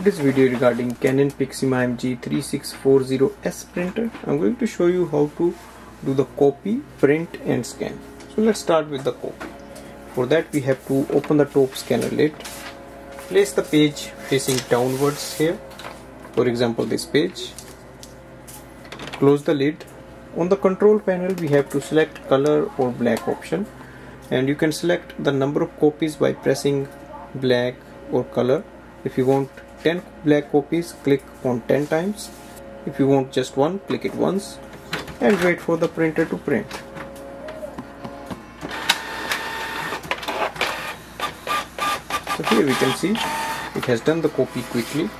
today's video regarding Canon Pixma MG3640s printer. I'm going to show you how to do the copy, print and scan. So let's start with the copy. For that we have to open the top scanner lid, place the page facing downwards here, for example this page, close the lid. On the control panel we have to select color or black option, and you can select the number of copies by pressing black or color. If you want 10 black copies, click on 10 times. If you want just one, click it once and wait for the printer to print. So here we can see it has done the copy quickly.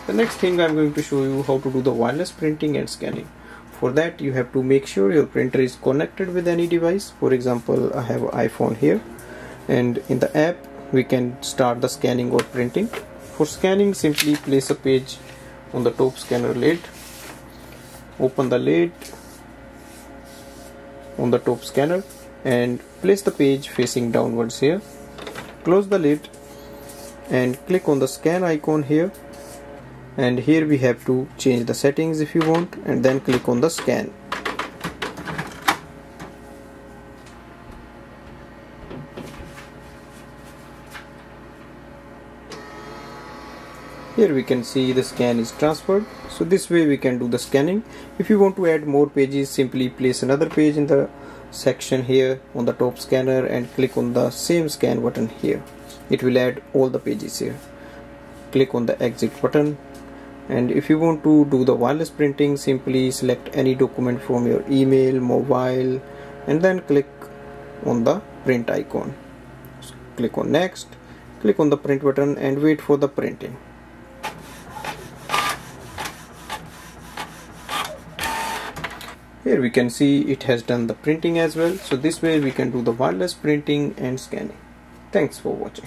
The next thing I'm going to show you how to do the wireless printing and scanning. For that you have to make sure your printer is connected with any device. For example, I have an iPhone here, and in the app we can start the scanning or printing. For scanning, simply place a page on the top scanner lid, open the lid on the top scanner and place the page facing downwards here, close the lid and click on the scan icon here, and here we have to change the settings if you want, and then click on the scan. Here we can see the scan is transferred. So this way we can do the scanning. If you want to add more pages, simply place another page in the section here on the top scanner and click on the same scan button here. It will add all the pages here. Click on the exit button, and if you want to do the wireless printing, simply select any document from your email, mobile, and then click on the print icon. So click on next, click on the print button and wait for the printing. Here we can see it has done the printing as well. So this way we can do the wireless printing and scanning. Thanks for watching.